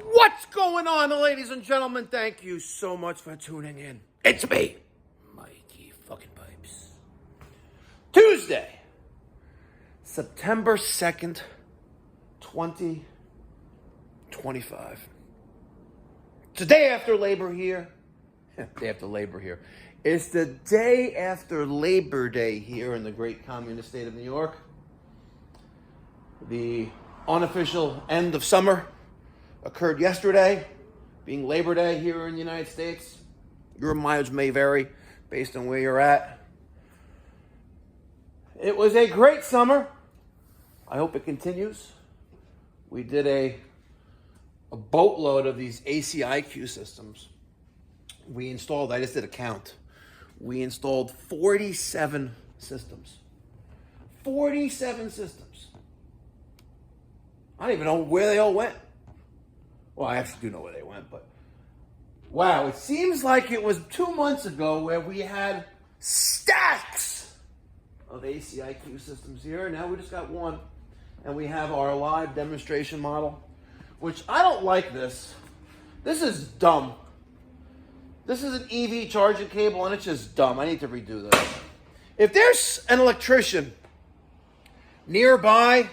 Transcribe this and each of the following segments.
What's going on, ladies and gentlemen? Thank you so much for tuning in. It's me, Mikey fucking Pipes. Tuesday, September 2nd, 2025. It's the day after Labor here. Day after Labor here. It's the day after Labor Day here in the great communist state of New York. The unofficial end of summer occurred yesterday, being Labor Day here in the United States. Your mileage may vary based on where you're at. It was a great summer. I hope it continues. We did a boatload of these ACIQ systems. We installed, I just did a count. We installed 47 systems. 47 systems. I don't even know where they all went. Well, I actually do know where they went, but wow, it seems like it was 2 months ago where we had stacks of ACIQ systems here. Now we just got one, and we have our live demonstration model, which I don't like this. This is dumb. This is an EV charging cable, and it's just dumb. I need to redo this. If there's an electrician nearby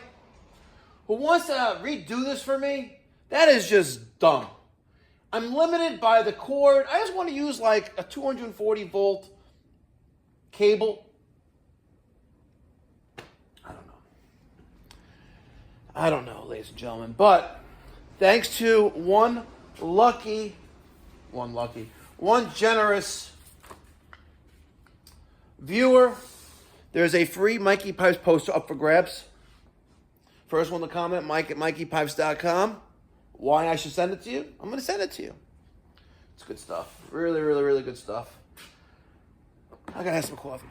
who wants to redo this for me, that is just dumb. I'm limited by the cord. I just want to use like a 240 volt cable. I don't know, ladies and gentlemen. But thanks to one generous viewer, there's a free Mikey Pipes poster up for grabs. First one to comment, Mike at MikeyPipes.com. Why I should send it to you? I'm going to send it to you. It's good stuff. Really, really, really good stuff. I got to have some coffee.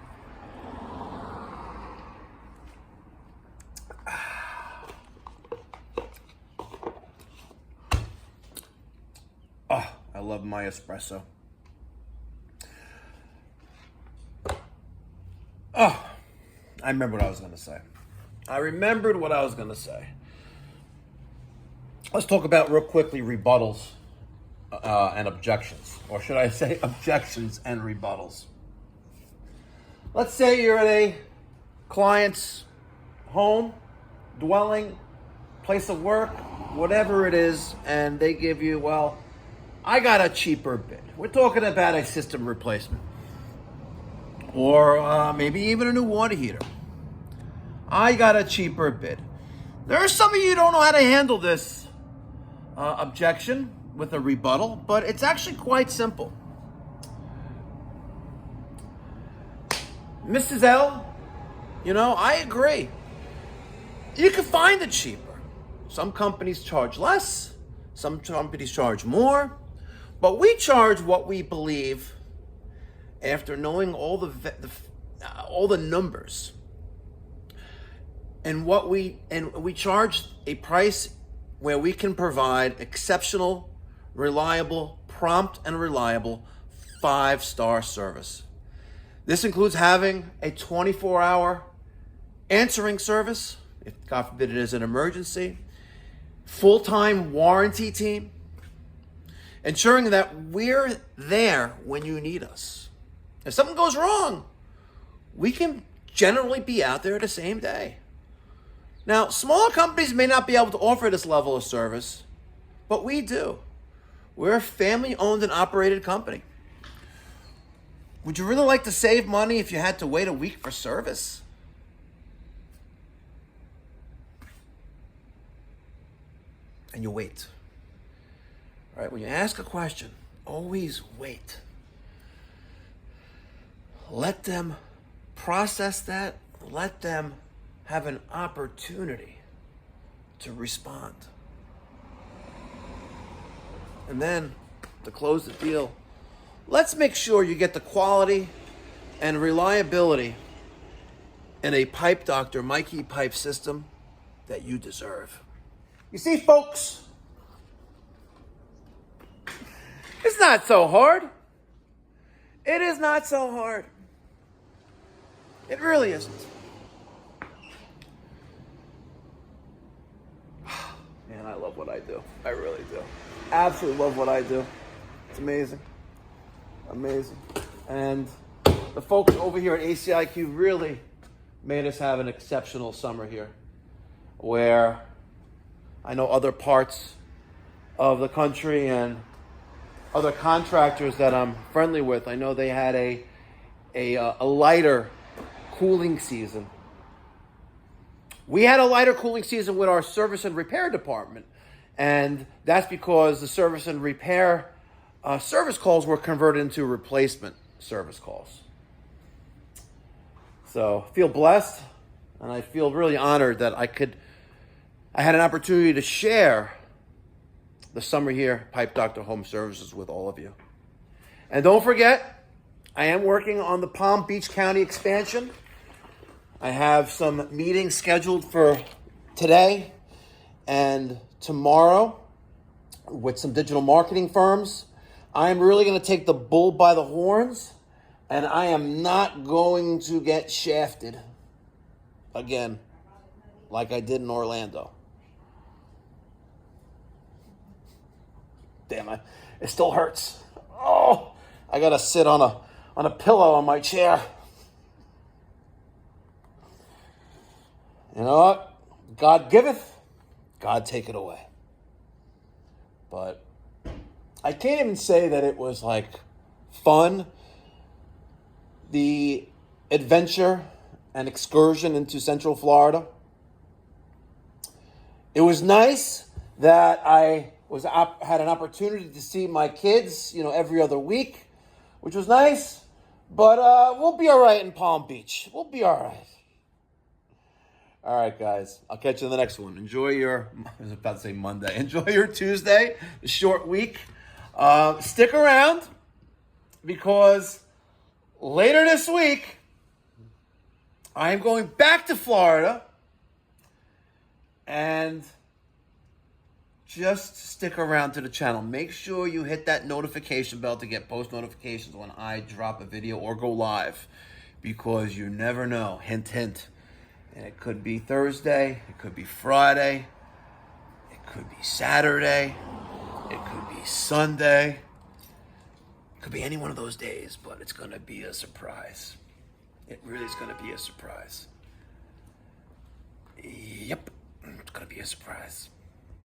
Oh, I love my espresso. Oh, I remember what I was going to say. I remembered what I was going to say. Let's talk about real quickly rebuttals and objections. Or should I say objections and rebuttals? Let's say you're at a client's home, dwelling, place of work, whatever it is, and they give you, well, I got a cheaper bid. We're talking about a system replacement. Or maybe even a new water heater. I got a cheaper bid. There are some of you who don't know how to handle this objection with a rebuttal, but it's actually quite simple. Mrs. L, I agree. You can find it cheaper. Some companies charge less, some companies charge more, but we charge what we believe after knowing all the numbers. And we charge a price where we can provide exceptional, reliable, prompt and reliable 5-star service. This includes having a 24-hour answering service, if God forbid it is an emergency, full-time warranty team, ensuring that we're there when you need us. If something goes wrong, we can generally be out there the same day. Now, smaller companies may not be able to offer this level of service, but we do. We're a family-owned and operated company. Would you really like to save money if you had to wait a week for service? And you wait. All right, when you ask a question, always wait. Let them process that. Let them have an opportunity to respond. And then, to close the deal, let's make sure you get the quality and reliability in a Pipe Doctor Mikey Pipe system that you deserve. You see, folks, it's not so hard. It is not so hard. It really isn't. Man, and I love what I do. I really do. Absolutely love what I do. It's amazing. Amazing. And the folks over here at ACIQ really made us have an exceptional summer here, where I know other parts of the country and other contractors that I'm friendly with, I know they had a lighter cooling season. We had a lighter cooling season with our service and repair department, and that's because the service and repair service calls were converted into replacement service calls. So I feel blessed, and I feel really honored that I had an opportunity to share the summer here Pipe Doctor Home Services with all of you. And don't forget, I am working on the Palm Beach County expansion. I have some meetings scheduled for today and tomorrow with some digital marketing firms. I'm really going to take the bull by the horns, and I am not going to get shafted again like I did in Orlando. Damn, it still hurts. Oh, I got to sit on a pillow on my chair. You know what? God giveth, God taketh away. But I can't even say that it was like fun. The adventure and excursion into Central Florida. It was nice that I had an opportunity to see my kids, every other week, which was nice. But we'll be all right in Palm Beach. We'll be all right. All right, guys. I'll catch you in the next one. Enjoy I was about to say Monday. Enjoy your Tuesday, the short week. Stick around, because later this week, I am going back to Florida, and just stick around to the channel. Make sure you hit that notification bell to get post notifications when I drop a video or go live, because you never know. Hint, hint. And it could be Thursday, it could be Friday, it could be Saturday, it could be Sunday. It could be any one of those days, but it's going to be a surprise. It really is going to be a surprise. Yep, it's going to be a surprise.